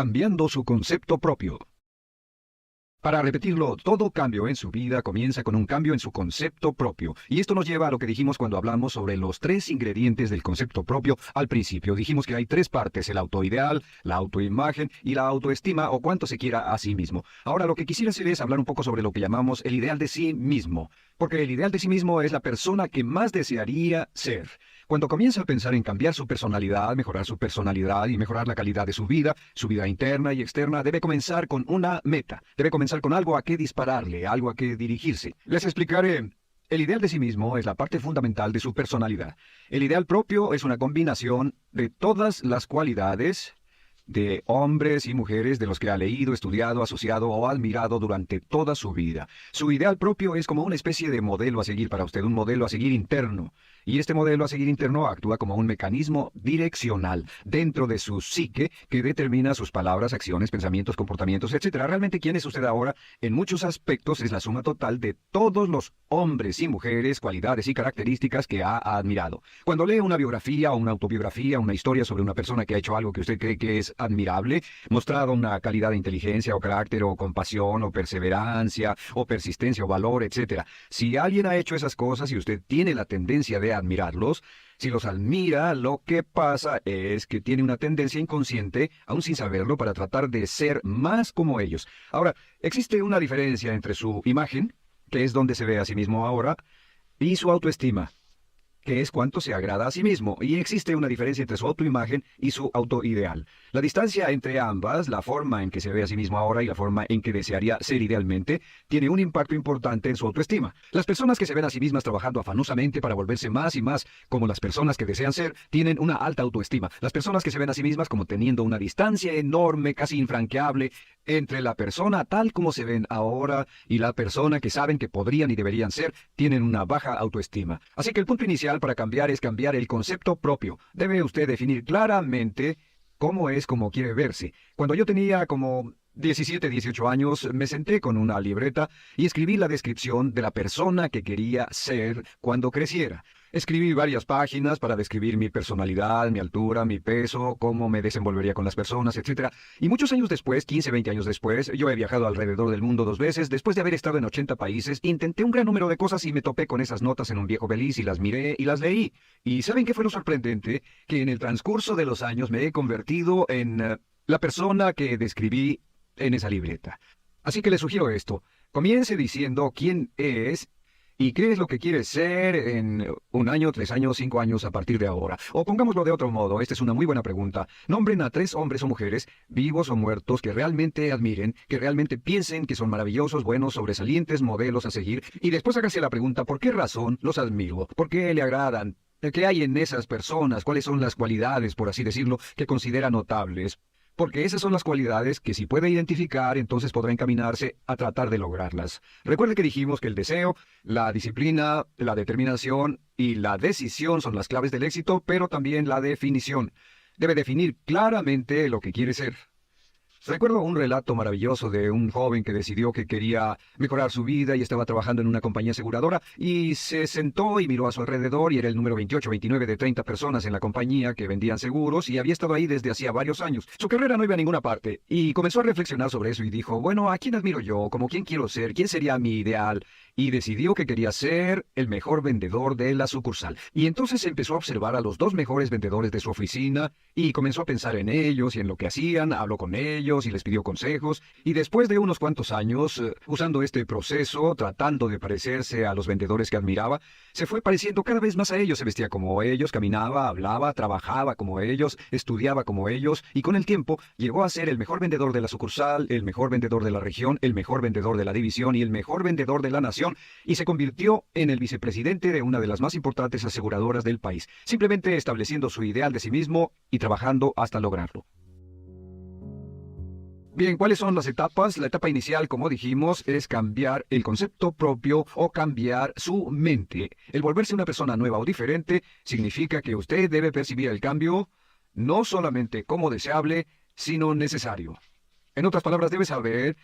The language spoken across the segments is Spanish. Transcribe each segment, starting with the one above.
cambiando su concepto propio. Para repetirlo, todo cambio en su vida comienza con un cambio en su concepto propio. Y esto nos lleva a lo que dijimos cuando hablamos sobre los 3 ingredientes del concepto propio al principio. Dijimos que hay 3 partes: el autoideal, la autoimagen y la autoestima, o cuánto se quiera a sí mismo. Ahora lo que quisiera hacer es hablar un poco sobre lo que llamamos el ideal de sí mismo. Porque el ideal de sí mismo es la persona que más desearía ser. Cuando comienza a pensar en cambiar su personalidad, mejorar su personalidad y mejorar la calidad de su vida interna y externa, debe comenzar con una meta. Debe comenzar con algo a qué dispararle, algo a qué dirigirse. Les explicaré. El ideal de sí mismo es la parte fundamental de su personalidad. El ideal propio es una combinación de todas las cualidades de hombres y mujeres de los que ha leído, estudiado, asociado o admirado durante toda su vida. Su ideal propio es como una especie de modelo a seguir para usted, un modelo a seguir interno. Y este modelo a seguir interno actúa como un mecanismo direccional dentro de su psique que determina sus palabras, acciones, pensamientos, comportamientos, etc. Realmente, ¿quién es usted ahora? En muchos aspectos es la suma total de todos los hombres y mujeres, cualidades y características que ha admirado. Cuando lee una biografía o una autobiografía, una historia sobre una persona que ha hecho algo que usted cree que es admirable, mostrado una calidad de inteligencia o carácter o compasión o perseverancia o persistencia o valor, etc. Si alguien ha hecho esas cosas y usted tiene la tendencia de admirarlos, si los admira, lo que pasa es que tiene una tendencia inconsciente, aún sin saberlo, para tratar de ser más como ellos. Ahora, existe una diferencia entre su imagen, que es donde se ve a sí mismo ahora, y su autoestima, que es cuánto se agrada a sí mismo, y existe una diferencia entre su autoimagen y su autoideal. La distancia entre ambas, la forma en que se ve a sí mismo ahora y la forma en que desearía ser idealmente, tiene un impacto importante en su autoestima. Las personas que se ven a sí mismas trabajando afanosamente para volverse más y más como las personas que desean ser, tienen una alta autoestima. Las personas que se ven a sí mismas como teniendo una distancia enorme, casi infranqueable, entre la persona tal como se ven ahora y la persona que saben que podrían y deberían ser, tienen una baja autoestima. Así que el punto inicial para cambiar es cambiar el concepto propio. Debe usted definir claramente cómo es como quiere verse. Cuando yo tenía como 17, 18 años, me senté con una libreta y escribí la descripción de la persona que quería ser cuando creciera. Escribí varias páginas para describir mi personalidad, mi altura, mi peso, cómo me desenvolvería con las personas, etc. Y muchos años después, 15, 20 años después, yo he viajado alrededor del mundo 2 veces. Después de haber estado en 80 países, intenté un gran número de cosas y me topé con esas notas en un viejo beliz y las miré y las leí. ¿Y saben qué fue lo sorprendente? Que en el transcurso de los años me he convertido en la persona que describí en esa libreta. Así que le sugiero esto. Comience diciendo quién es y qué es lo que quiere ser en 1 año, 3 años, 5 años a partir de ahora. O pongámoslo de otro modo, esta es una muy buena pregunta. Nombren a 3 hombres o mujeres, vivos o muertos, que realmente admiren, que realmente piensen que son maravillosos, buenos, sobresalientes, modelos a seguir. Y después hágase la pregunta, ¿por qué razón los admiro? ¿Por qué le agradan? ¿Qué hay en esas personas? ¿Cuáles son las cualidades, por así decirlo, que considera notables? Porque esas son las cualidades que si puede identificar, entonces podrá encaminarse a tratar de lograrlas. Recuerde que dijimos que el deseo, la disciplina, la determinación y la decisión son las claves del éxito, pero también la definición. Debe definir claramente lo que quiere ser. Recuerdo un relato maravilloso de un joven que decidió que quería mejorar su vida y estaba trabajando en una compañía aseguradora y se sentó y miró a su alrededor y era el número 28, 29 de 30 personas en la compañía que vendían seguros y había estado ahí desde hacía varios años. Su carrera no iba a ninguna parte y comenzó a reflexionar sobre eso y dijo, bueno, ¿a quién admiro yo? ¿Cómo quién quiero ser? ¿Quién sería mi ideal? Y decidió que quería ser el mejor vendedor de la sucursal. Y entonces empezó a observar a los 2 mejores vendedores de su oficina y comenzó a pensar en ellos y en lo que hacían, habló con ellos y les pidió consejos. Y después de unos cuantos años, usando este proceso, tratando de parecerse a los vendedores que admiraba, se fue pareciendo cada vez más a ellos. Se vestía como ellos, caminaba, hablaba, trabajaba como ellos, estudiaba como ellos, y con el tiempo llegó a ser el mejor vendedor de la sucursal, el mejor vendedor de la región, el mejor vendedor de la división y el mejor vendedor de la nación, y se convirtió en el vicepresidente de una de las más importantes aseguradoras del país, simplemente estableciendo su ideal de sí mismo y trabajando hasta lograrlo. Bien, ¿cuáles son las etapas? La etapa inicial, como dijimos, es cambiar el concepto propio o cambiar su mente. El volverse una persona nueva o diferente significa que usted debe percibir el cambio no solamente como deseable, sino necesario. En otras palabras, debe saber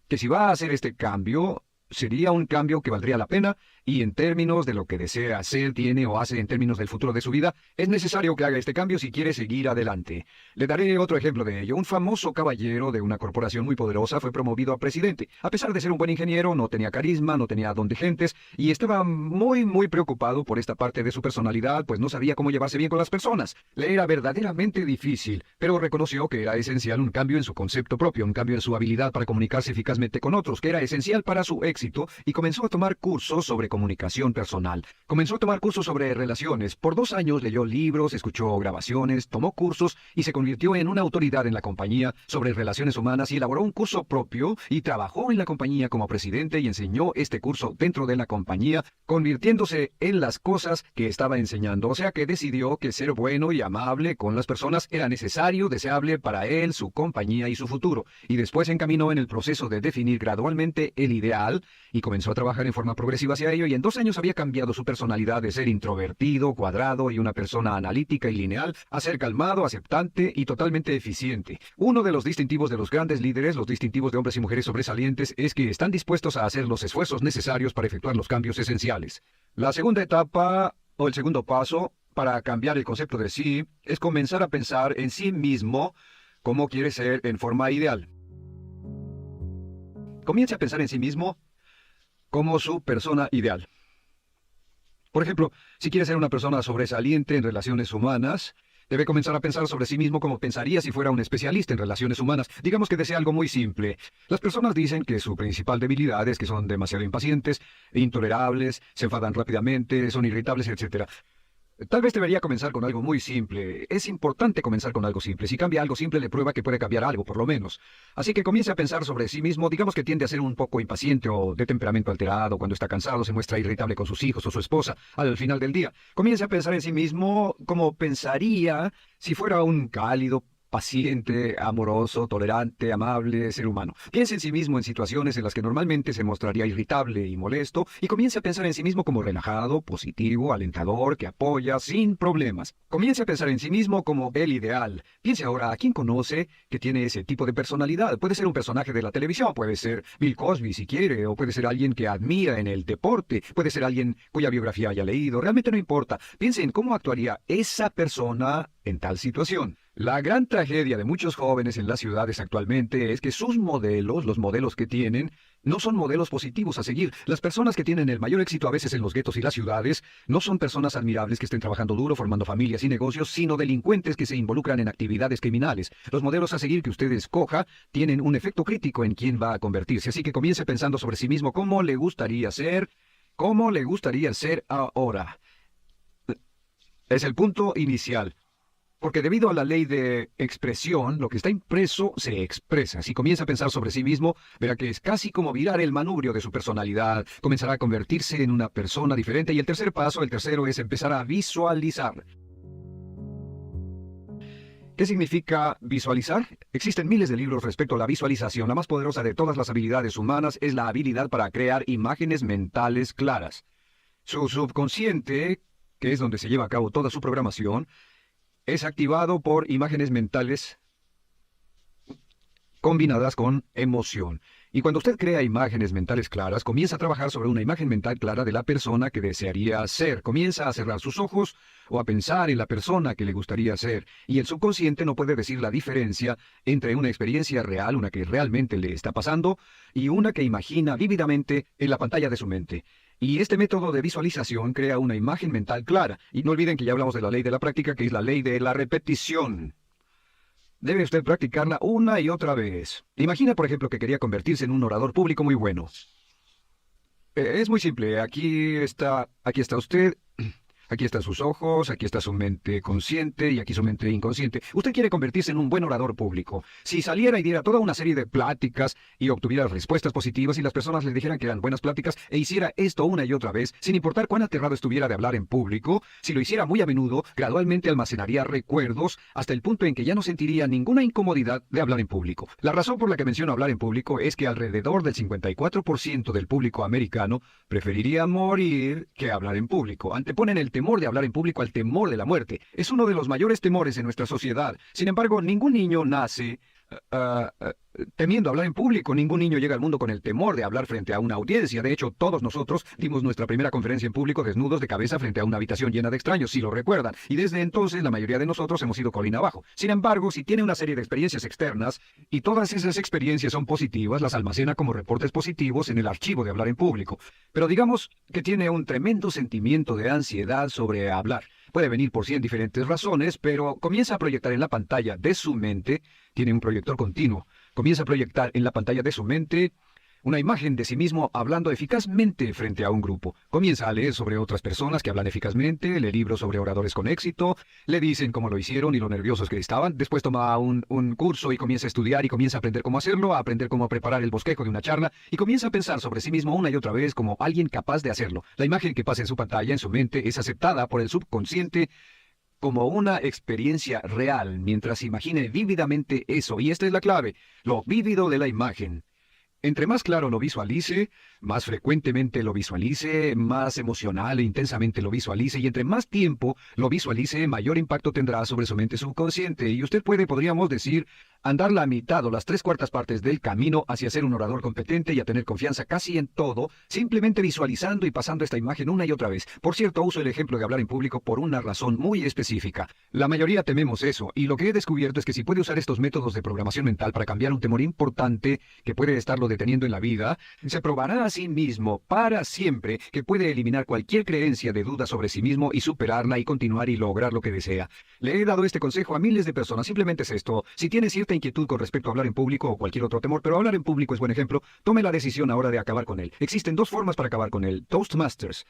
que si va a hacer este cambio, sería un cambio que valdría la pena, y en términos de lo que desea hacer, tiene o hace en términos del futuro de su vida, es necesario que haga este cambio si quiere seguir adelante. Le daré otro ejemplo de ello. Un famoso caballero de una corporación muy poderosa fue promovido a presidente. A pesar de ser un buen ingeniero, no tenía carisma, no tenía don de gentes, y estaba muy preocupado por esta parte de su personalidad, pues no sabía cómo llevarse bien con las personas. Le era verdaderamente difícil, pero reconoció que era esencial un cambio en su concepto propio, un cambio en su habilidad para comunicarse eficazmente con otros, que era esencial para su éxito, y comenzó a tomar cursos sobre comunicación personal. Comenzó a tomar cursos sobre relaciones. Por 2 años leyó libros, escuchó grabaciones, tomó cursos y se convirtió en una autoridad en la compañía sobre relaciones humanas, y elaboró un curso propio y trabajó en la compañía como presidente y enseñó este curso dentro de la compañía, convirtiéndose en las cosas que estaba enseñando. O sea que decidió que ser bueno y amable con las personas era necesario, deseable para él, su compañía y su futuro. Y después se encaminó en el proceso de definir gradualmente el ideal y comenzó a trabajar en forma progresiva hacia ello, y en 2 años había cambiado su personalidad de ser introvertido, cuadrado y una persona analítica y lineal a ser calmado, aceptante y totalmente eficiente. Uno de los distintivos de los grandes líderes, los distintivos de hombres y mujeres sobresalientes, es que están dispuestos a hacer los esfuerzos necesarios para efectuar los cambios esenciales. La segunda etapa, o el segundo paso, para cambiar el concepto de sí, es comenzar a pensar en sí mismo como quiere ser en forma ideal. Comience a pensar en sí mismo como su persona ideal. Por ejemplo, si quiere ser una persona sobresaliente en relaciones humanas, debe comenzar a pensar sobre sí mismo como pensaría si fuera un especialista en relaciones humanas. Digamos que desea algo muy simple. Las personas dicen que su principal debilidad es que son demasiado impacientes, intolerables, se enfadan rápidamente, son irritables, etc. Tal vez debería comenzar con algo muy simple. Es importante comenzar con algo simple. Si cambia algo simple, le prueba que puede cambiar algo, por lo menos. Así que comience a pensar sobre sí mismo. Digamos que tiende a ser un poco impaciente o de temperamento alterado. Cuando está cansado, se muestra irritable con sus hijos o su esposa al final del día. Comience a pensar en sí mismo como pensaría si fuera un cálido, paciente, amoroso, tolerante, amable ser humano. Piense en sí mismo en situaciones en las que normalmente se mostraría irritable y molesto, y comience a pensar en sí mismo como relajado, positivo, alentador, que apoya sin problemas. Comience a pensar en sí mismo como el ideal. Piense ahora a quién conoce que tiene ese tipo de personalidad. Puede ser un personaje de la televisión, puede ser Bill Cosby si quiere, o puede ser alguien que admira en el deporte, puede ser alguien cuya biografía haya leído. Realmente no importa. Piense en cómo actuaría esa persona en tal situación. La gran tragedia de muchos jóvenes en las ciudades actualmente es que sus modelos, los modelos que tienen, no son modelos positivos a seguir. Las personas que tienen el mayor éxito a veces en los guetos y las ciudades no son personas admirables que estén trabajando duro, formando familias y negocios, sino delincuentes que se involucran en actividades criminales. Los modelos a seguir que usted escoja tienen un efecto crítico en quién va a convertirse. Así que comience pensando sobre sí mismo cómo le gustaría ser ahora. Es el punto inicial. Porque debido a la ley de expresión, lo que está impreso se expresa. Si comienza a pensar sobre sí mismo, verá que es casi como virar el manubrio de su personalidad. Comenzará a convertirse en una persona diferente. Y el tercer paso, el tercero, es empezar a visualizar. ¿Qué significa visualizar? Existen miles de libros respecto a la visualización. La más poderosa de todas las habilidades humanas es la habilidad para crear imágenes mentales claras. Su subconsciente, que es donde se lleva a cabo toda su programación, es activado por imágenes mentales combinadas con emoción. Y cuando usted crea imágenes mentales claras, comienza a trabajar sobre una imagen mental clara de la persona que desearía ser. Comienza a cerrar sus ojos o a pensar en la persona que le gustaría ser. Y el subconsciente no puede decir la diferencia entre una experiencia real, una que realmente le está pasando, y una que imagina vívidamente en la pantalla de su mente. Y este método de visualización crea una imagen mental clara. Y no olviden que ya hablamos de la ley de la práctica, que es la ley de la repetición. Debe usted practicarla una y otra vez. Imagina, por ejemplo, que quería convertirse en un orador público muy bueno. Es muy simple. Aquí está usted. Aquí están sus ojos, aquí está su mente consciente y aquí su mente inconsciente. Usted quiere convertirse en un buen orador público. Si saliera y diera toda una serie de pláticas y obtuviera respuestas positivas y las personas le dijeran que eran buenas pláticas e hiciera esto una y otra vez, sin importar cuán aterrado estuviera de hablar en público, si lo hiciera muy a menudo, gradualmente almacenaría recuerdos hasta el punto en que ya no sentiría ninguna incomodidad de hablar en público. La razón por la que menciono hablar en público es que alrededor del 54% del público americano preferiría morir que hablar en público. Anteponen el temor de hablar en público al temor de la muerte. Es uno de los mayores temores en nuestra sociedad. Sin embargo, ningún niño nace ah, ah, temiendo hablar en público. Ningún niño llega al mundo con el temor de hablar frente a una audiencia. De hecho, todos nosotros dimos nuestra primera conferencia en público desnudos de cabeza frente a una habitación llena de extraños, si lo recuerdan. Y desde entonces la mayoría de nosotros hemos ido colina abajo. Sin embargo, si tiene una serie de experiencias externas y todas esas experiencias son positivas, las almacena como reportes positivos en el archivo de hablar en público. Pero digamos que tiene un tremendo sentimiento de ansiedad sobre hablar. Puede venir por 100 diferentes razones, pero comienza a proyectar en la pantalla de su mente, tiene un proyector continuo, comienza a proyectar en la pantalla de su mente una imagen de sí mismo hablando eficazmente frente a un grupo. Comienza a leer sobre otras personas que hablan eficazmente, lee libros sobre oradores con éxito, le dicen cómo lo hicieron y lo nerviosos que estaban. Después toma un curso y comienza a estudiar y comienza a aprender cómo hacerlo, a aprender cómo preparar el bosquejo de una charla y comienza a pensar sobre sí mismo una y otra vez como alguien capaz de hacerlo. La imagen que pasa en su pantalla, en su mente, es aceptada por el subconsciente como una experiencia real, mientras imagine vívidamente eso. Y esta es la clave, lo vívido de la imagen. Entre más claro lo visualice, más frecuentemente lo visualice, más emocional e intensamente lo visualice, y entre más tiempo lo visualice, mayor impacto tendrá sobre su mente subconsciente. Y usted puede, podríamos decir, andar la mitad o las 3/4 partes del camino hacia ser un orador competente y a tener confianza casi en todo, simplemente visualizando y pasando esta imagen una y otra vez. Por cierto, uso el ejemplo de hablar en público por una razón muy específica. La mayoría tememos eso, y lo que he descubierto es que si puede usar estos métodos de programación mental para cambiar un temor importante que puede estarlo deteniendo en la vida, se probará a sí mismo para siempre que puede eliminar cualquier creencia de duda sobre sí mismo y superarla y continuar y lograr lo que desea. Le he dado este consejo a miles de personas. Simplemente es esto: si tiene cierta inquietud con respecto a hablar en público o cualquier otro temor, pero hablar en público es buen ejemplo, tome la decisión ahora de acabar con él. Existen dos formas para acabar con él. Toastmasters.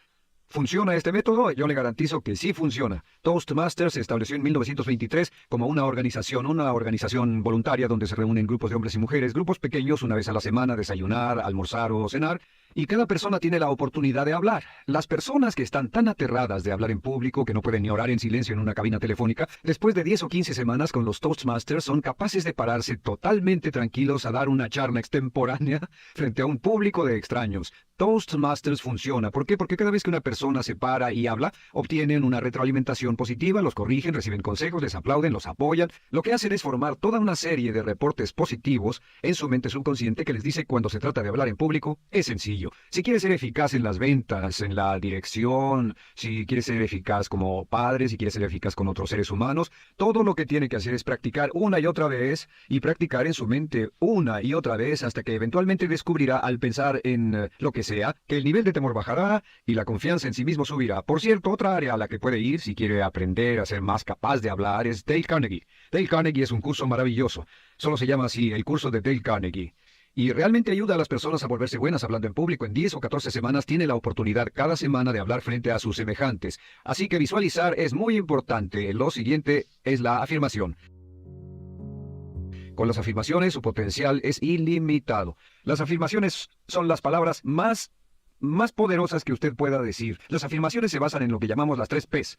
¿Funciona este método? Yo le garantizo que sí funciona. Toastmasters se estableció en 1923 como una organización voluntaria donde se reúnen grupos de hombres y mujeres, grupos pequeños una vez a la semana, desayunar, almorzar o cenar, y cada persona tiene la oportunidad de hablar. Las personas que están tan aterradas de hablar en público que no pueden ni orar en silencio en una cabina telefónica, después de 10 o 15 semanas con los Toastmasters son capaces de pararse totalmente tranquilos a dar una charla extemporánea frente a un público de extraños. Toastmasters funciona. ¿Por qué? Porque cada vez que una persona se para y habla, obtienen una retroalimentación positiva, los corrigen, reciben consejos, les aplauden, los apoyan. Lo que hacen es formar toda una serie de reportes positivos en su mente subconsciente que les dice cuando se trata de hablar en público, es sencillo. Si quiere ser eficaz en las ventas, en la dirección, si quiere ser eficaz como padre, si quiere ser eficaz con otros seres humanos, todo lo que tiene que hacer es practicar una y otra vez y practicar en su mente una y otra vez hasta que eventualmente descubrirá al pensar en lo que sea, que el nivel de temor bajará y la confianza en sí mismo subirá. Por cierto, otra área a la que puede ir si quiere aprender a ser más capaz de hablar es Dale Carnegie. Dale Carnegie es un curso maravilloso. Solo se llama así, el curso de Dale Carnegie. Y realmente ayuda a las personas a volverse buenas hablando en público. En 10 o 14 semanas tiene la oportunidad cada semana de hablar frente a sus semejantes. Así que visualizar es muy importante. Lo siguiente es la afirmación. Con las afirmaciones su potencial es ilimitado. Las afirmaciones son las palabras más poderosas que usted pueda decir. Las afirmaciones se basan en lo que llamamos las 3 Ps.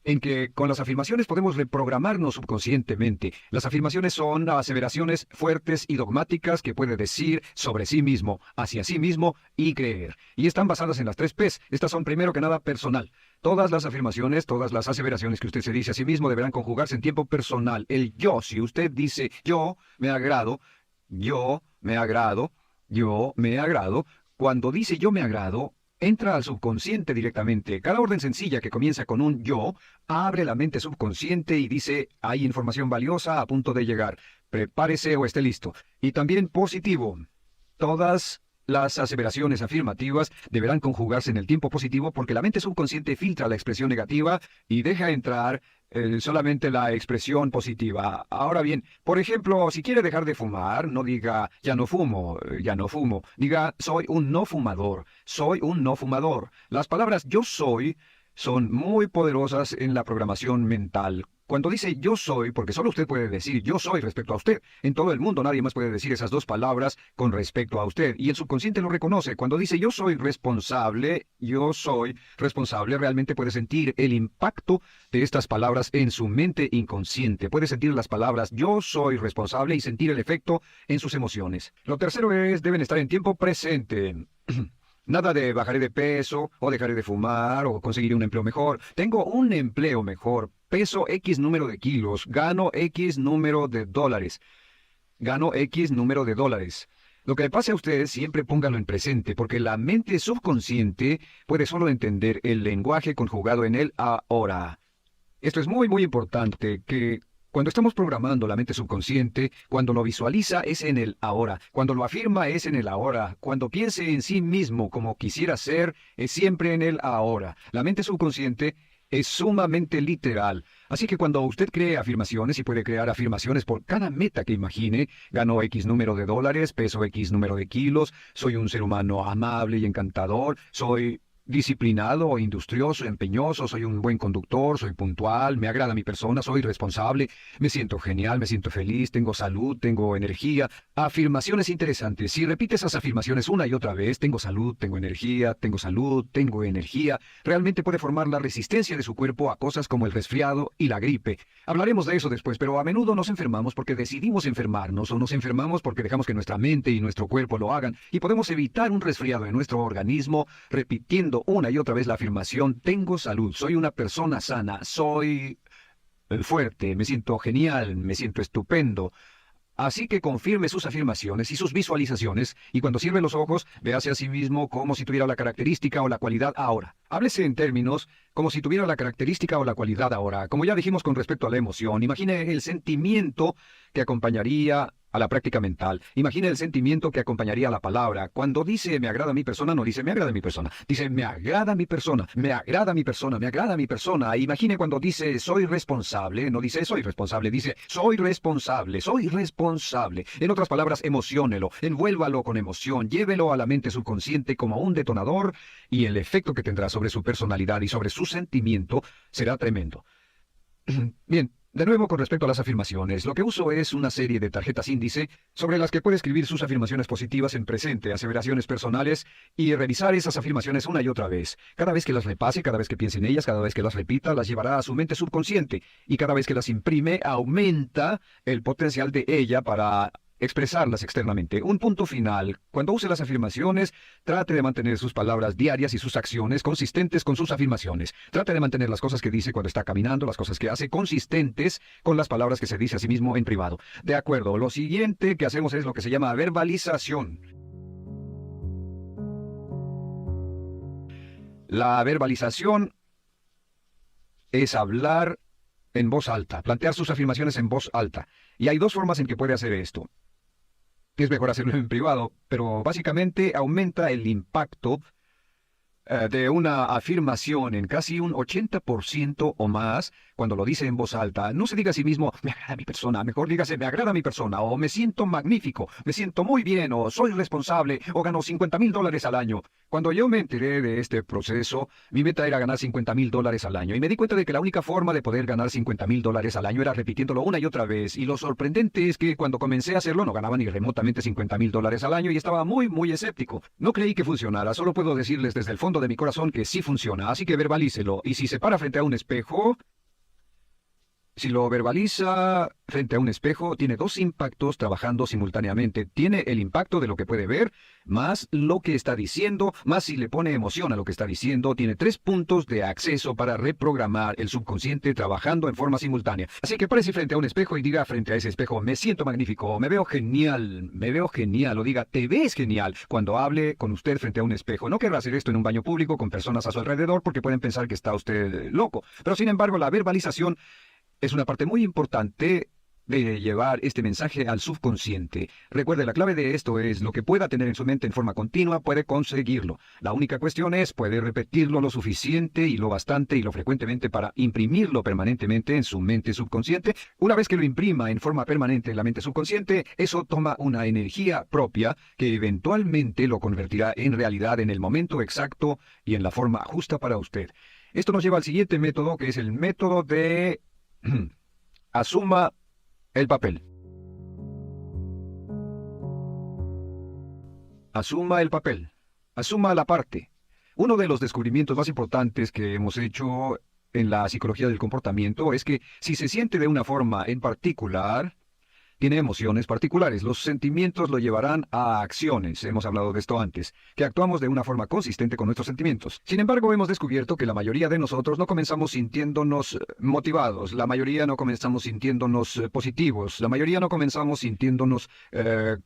En que con las afirmaciones podemos reprogramarnos subconscientemente. Las afirmaciones son aseveraciones fuertes y dogmáticas que puede decir sobre sí mismo, hacia sí mismo y creer. Y están basadas en las 3 Ps. Estas son primero que nada personal. Todas las afirmaciones, todas las aseveraciones que usted se dice a sí mismo deberán conjugarse en tiempo personal. El yo, si usted dice yo me agrado, yo me agrado, yo me agrado, cuando dice yo me agrado, entra al subconsciente directamente. Cada orden sencilla que comienza con un yo, abre la mente subconsciente y dice, hay información valiosa a punto de llegar. Prepárese o esté listo. Y también positivo. Todas las aseveraciones afirmativas deberán conjugarse en el tiempo positivo porque la mente subconsciente filtra la expresión negativa y deja entrar solamente la expresión positiva. Ahora bien, por ejemplo, si quiere dejar de fumar, no diga ya no fumo, ya no fumo. Diga soy un no fumador, soy un no fumador. Las palabras yo soy son muy poderosas en la programación mental. Cuando dice yo soy, porque solo usted puede decir yo soy respecto a usted. En todo el mundo nadie más puede decir esas 2 palabras con respecto a usted. Y el subconsciente lo reconoce. Cuando dice yo soy responsable, realmente puede sentir el impacto de estas palabras en su mente inconsciente. Puede sentir las palabras yo soy responsable y sentir el efecto en sus emociones. Lo tercero es, deben estar en tiempo presente. Nada de bajaré de peso, o dejaré de fumar, o conseguiré un empleo mejor. Tengo un empleo mejor. Peso X número de kilos. Gano X número de dólares. gano X número de dólares. Lo que le pase a ustedes, siempre pónganlo en presente, porque la mente subconsciente puede solo entender el lenguaje conjugado en el ahora. Esto es muy, muy importante, que cuando estamos programando la mente subconsciente, cuando lo visualiza es en el ahora, cuando lo afirma es en el ahora, cuando piense en sí mismo como quisiera ser, es siempre en el ahora. La mente subconsciente es sumamente literal. Así que cuando usted cree afirmaciones, y puede crear afirmaciones por cada meta que imagine, gano X número de dólares, peso X número de kilos, soy un ser humano amable y encantador, soy disciplinado o industrioso, empeñoso, soy un buen conductor, soy puntual, me agrada mi persona, soy responsable, me siento genial, me siento feliz, tengo salud, tengo energía. Afirmaciones interesantes. Si repite esas afirmaciones una y otra vez, tengo salud, tengo energía, tengo salud, tengo energía, realmente puede formar la resistencia de su cuerpo a cosas como el resfriado y la gripe. Hablaremos de eso después, pero a menudo nos enfermamos porque decidimos enfermarnos, o nos enfermamos porque dejamos que nuestra mente y nuestro cuerpo lo hagan, y podemos evitar un resfriado en nuestro organismo repitiendo una y otra vez la afirmación: tengo salud, soy una persona sana, soy fuerte, me siento genial, me siento estupendo. Así que confirme sus afirmaciones y sus visualizaciones, y cuando cierre los ojos, véase a sí mismo como si tuviera la característica o la cualidad ahora. Háblese en términos como si tuviera la característica o la cualidad ahora. Como ya dijimos con respecto a la emoción, imagine el sentimiento que acompañaría a la práctica mental. Imagine el sentimiento que acompañaría a la palabra. Cuando dice me agrada mi persona, no dice me agrada mi persona. Dice me agrada mi persona, me agrada mi persona, me agrada mi persona. Imagine cuando dice soy responsable, no dice soy responsable, dice soy responsable, soy responsable. En otras palabras, emociónelo, envuélvalo con emoción, llévelo a la mente subconsciente como un detonador, y el efecto que tendrá sobre su personalidad y sobre su sentimiento será tremendo. Bien. De nuevo, con respecto a las afirmaciones, lo que uso es una serie de tarjetas índice sobre las que puede escribir sus afirmaciones positivas en presente, aseveraciones personales, y revisar esas afirmaciones una y otra vez. Cada vez que las repase, cada vez que piense en ellas, cada vez que las repita, las llevará a su mente subconsciente, y cada vez que las imprime, aumenta el potencial de ella para expresarlas externamente. Un punto final: cuando use las afirmaciones, trate de mantener sus palabras diarias y sus acciones consistentes con sus afirmaciones. Trate de mantener las cosas que dice cuando está caminando, las cosas que hace, consistentes con las palabras que se dice a sí mismo en privado. De acuerdo, lo siguiente que hacemos es lo que se llama verbalización. La verbalización es hablar en voz alta, plantear sus afirmaciones en voz alta. Y hay dos formas en que puede hacer esto. Es mejor hacerlo en privado, pero básicamente aumenta el impacto de una afirmación en casi un 80% o más cuando lo dice en voz alta. No se diga a sí mismo, me agrada mi persona, mejor dígase, me agrada mi persona, o me siento magnífico, me siento muy bien, o soy responsable, o gano $50,000 al año. Cuando yo me enteré de este proceso, mi meta era ganar $50,000 al año, y me di cuenta de que la única forma de poder ganar $50,000 al año era repitiéndolo una y otra vez, y lo sorprendente es que cuando comencé a hacerlo no ganaba ni remotamente $50,000 al año, y estaba muy, muy escéptico. No creí que funcionara, solo puedo decirles desde el fondo de mi corazón que sí funciona, así que verbalícelo, y si se para frente a un espejo, si lo verbaliza frente a un espejo, tiene dos impactos trabajando simultáneamente. Tiene el impacto de lo que puede ver, más lo que está diciendo, más si le pone emoción a lo que está diciendo. Tiene 3 puntos de acceso para reprogramar el subconsciente trabajando en forma simultánea. Así que párese frente a un espejo y diga frente a ese espejo, me siento magnífico, me veo genial, o diga, te ves genial, cuando hable con usted frente a un espejo. No querrá hacer esto en un baño público con personas a su alrededor porque pueden pensar que está usted loco. Pero sin embargo, la verbalización es una parte muy importante de llevar este mensaje al subconsciente. Recuerde, la clave de esto es lo que pueda tener en su mente en forma continua, puede conseguirlo. La única cuestión es, puede repetirlo lo suficiente y lo bastante y lo frecuentemente para imprimirlo permanentemente en su mente subconsciente. Una vez que lo imprima en forma permanente en la mente subconsciente, eso toma una energía propia que eventualmente lo convertirá en realidad en el momento exacto y en la forma justa para usted. Esto nos lleva al siguiente método, que es el método de asuma el papel. Asuma el papel. Asuma la parte. Uno de los descubrimientos más importantes que hemos hecho en la psicología del comportamiento es que si se siente de una forma en particular, tiene emociones particulares. Los sentimientos lo llevarán a acciones, hemos hablado de esto antes, que actuamos de una forma consistente con nuestros sentimientos. Sin embargo, hemos descubierto que la mayoría de nosotros no comenzamos sintiéndonos motivados, la mayoría no comenzamos sintiéndonos positivos, la mayoría no comenzamos sintiéndonos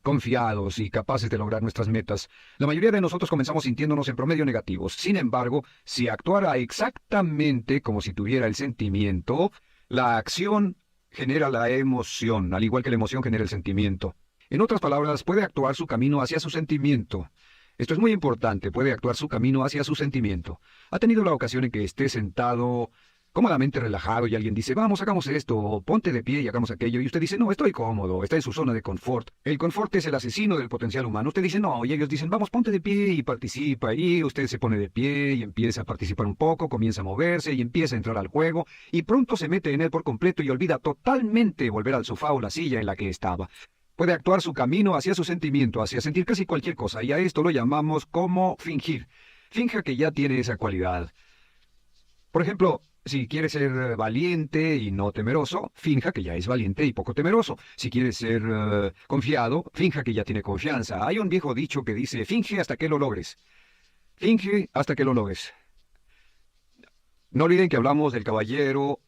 confiados y capaces de lograr nuestras metas. La mayoría de nosotros comenzamos sintiéndonos en promedio negativos. Sin embargo, si actuara exactamente como si tuviera el sentimiento, la acción genera la emoción, al igual que la emoción genera el sentimiento. En otras palabras, puede actuar su camino hacia su sentimiento. Esto es muy importante, puede actuar su camino hacia su sentimiento. ¿Ha tenido la ocasión en que esté sentado cómodamente relajado y alguien dice, vamos, hagamos esto, o ponte de pie y hagamos aquello, y usted dice, no, estoy cómodo, está en su zona de confort? El confort es el asesino del potencial humano. Usted dice, no, y ellos dicen, vamos, ponte de pie y participa, y usted se pone de pie y empieza a participar un poco, comienza a moverse y empieza a entrar al juego, y pronto se mete en él por completo y olvida totalmente volver al sofá o la silla en la que estaba. Puede actuar su camino hacia su sentimiento, hacia sentir casi cualquier cosa, y a esto lo llamamos como fingir. Finja que ya tiene esa cualidad. Por ejemplo, si quiere ser valiente y no temeroso, finja que ya es valiente y poco temeroso. Si quiere ser confiado, finja que ya tiene confianza. Hay un viejo dicho que dice, finge hasta que lo logres. Finge hasta que lo logres. No olviden que hablamos del caballero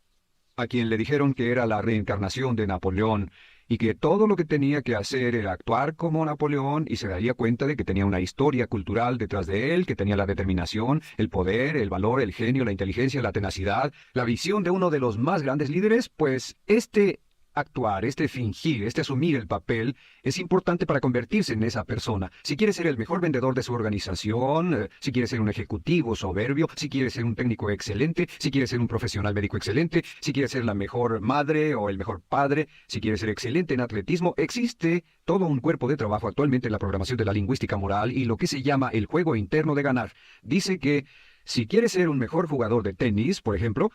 a quien le dijeron que era la reencarnación de Napoleón, y que todo lo que tenía que hacer era actuar como Napoleón y se daría cuenta de que tenía una historia cultural detrás de él, que tenía la determinación, el poder, el valor, el genio, la inteligencia, la tenacidad, la visión de uno de los más grandes líderes. Pues este actuar, este fingir, este asumir el papel es importante para convertirse en esa persona. Si quiere ser el mejor vendedor de su organización, si quiere ser un ejecutivo soberbio, si quiere ser un técnico excelente, si quiere ser un profesional médico excelente, si quiere ser la mejor madre o el mejor padre, si quiere ser excelente en atletismo, existe todo un cuerpo de trabajo actualmente en la programación de la lingüística moral y lo que se llama el juego interno de ganar. Dice que si quiere ser un mejor jugador de tenis, por ejemplo,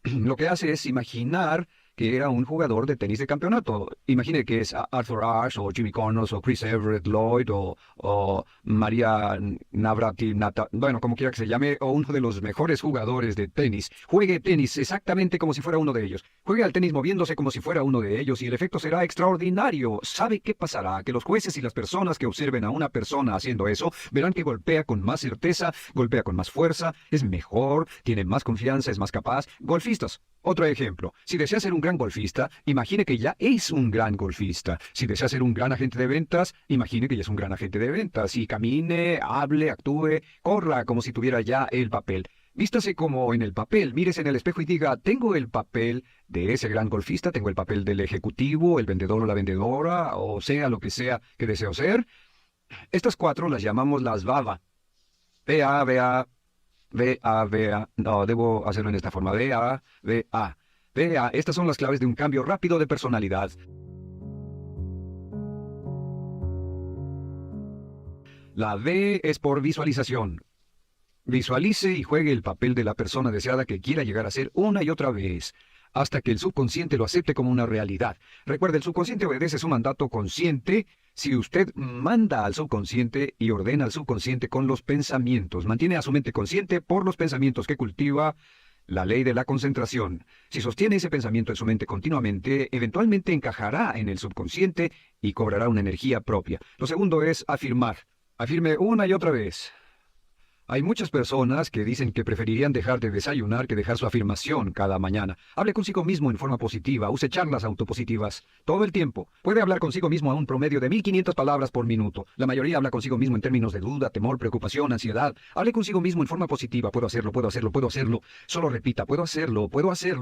lo que hace es imaginar que era un jugador de tenis de campeonato. Imagine que es Arthur Ashe, o Jimmy Connors, o Chris Everett Lloyd, o María Navratilova, bueno, como quiera que se llame, o uno de los mejores jugadores de tenis. Juegue tenis exactamente como si fuera uno de ellos. Juegue al tenis moviéndose como si fuera uno de ellos y el efecto será extraordinario. ¿Sabe qué pasará? Que los jueces y las personas que observen a una persona haciendo eso verán que golpea con más certeza, golpea con más fuerza, es mejor, tiene más confianza, es más capaz. Golfistas. Otro ejemplo. Si desea ser un gran golfista, imagine que ya es un gran golfista. Si desea ser un gran agente de ventas, imagine que ya es un gran agente de ventas. Y camine, hable, actúe, corra como si tuviera ya el papel. Vístase como en el papel, mírese en el espejo y diga, tengo el papel de ese gran golfista, tengo el papel del ejecutivo, el vendedor o la vendedora, o sea lo que sea que deseo ser. Estas cuatro las llamamos las VAVA. V-A-V-A. V-A-V-A. No, debo hacerlo en esta forma. V-A-V-A. V-A. Estas son las claves de un cambio rápido de personalidad. La V es por visualización. Visualice y juegue el papel de la persona deseada que quiera llegar a ser una y otra vez, hasta que el subconsciente lo acepte como una realidad. Recuerde, el subconsciente obedece su mandato consciente. Si usted manda al subconsciente y ordena al subconsciente con los pensamientos, mantiene a su mente consciente por los pensamientos que cultiva, la ley de la concentración. Si sostiene ese pensamiento en su mente continuamente, eventualmente encajará en el subconsciente y cobrará una energía propia. Lo segundo es afirmar. Afirme una y otra vez. Hay muchas personas que dicen que preferirían dejar de desayunar que dejar su afirmación cada mañana. Hable consigo mismo en forma positiva, use charlas autopositivas todo el tiempo. Puede hablar consigo mismo a un promedio de 1500 palabras por minuto. La mayoría habla consigo mismo en términos de duda, temor, preocupación, ansiedad. Hable consigo mismo en forma positiva. Puedo hacerlo, puedo hacerlo, puedo hacerlo. Solo repita, puedo hacerlo,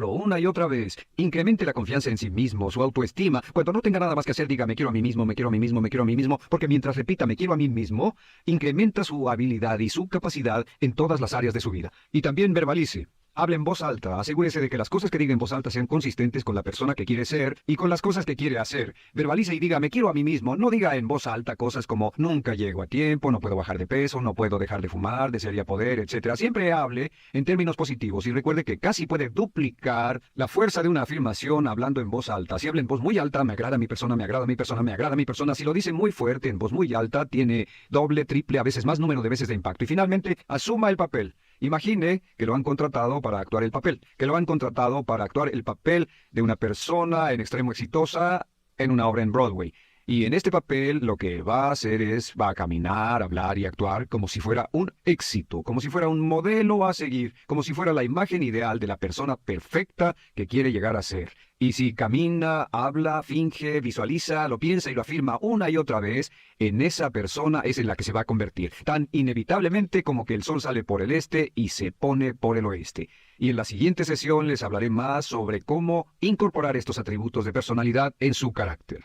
una y otra vez. Incremente la confianza en sí mismo, su autoestima. Cuando no tenga nada más que hacer, diga, me quiero a mí mismo, me quiero a mí mismo, me quiero a mí mismo. Porque mientras repita, me quiero a mí mismo, incrementa su habilidad y su capacidad en todas las áreas de su vida. Y también verbalice. Hable en voz alta. Asegúrese de que las cosas que diga en voz alta sean consistentes con la persona que quiere ser y con las cosas que quiere hacer. Verbalice y diga, me quiero a mí mismo. No diga en voz alta cosas como, nunca llego a tiempo, no puedo bajar de peso, no puedo dejar de fumar, desearía poder, etc. Siempre hable en términos positivos y recuerde que casi puede duplicar la fuerza de una afirmación hablando en voz alta. Si habla en voz muy alta, me agrada mi persona, me agrada mi persona, me agrada mi persona. Si lo dice muy fuerte, en voz muy alta, tiene doble, triple, a veces más número de veces de impacto. Y finalmente, asuma el papel. Imagine que lo han contratado para actuar el papel, que lo han contratado para actuar el papel de una persona en extremo exitosa en una obra en Broadway. Y en este papel lo que va a hacer es, va a caminar, hablar y actuar como si fuera un éxito, como si fuera un modelo a seguir, como si fuera la imagen ideal de la persona perfecta que quiere llegar a ser. Y si camina, habla, finge, visualiza, lo piensa y lo afirma una y otra vez, en esa persona es en la que se va a convertir, tan inevitablemente como que el sol sale por el este y se pone por el oeste. Y en la siguiente sesión les hablaré más sobre cómo incorporar estos atributos de personalidad en su carácter.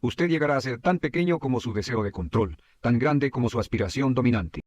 Usted llegará a ser tan pequeño como su deseo de control, tan grande como su aspiración dominante.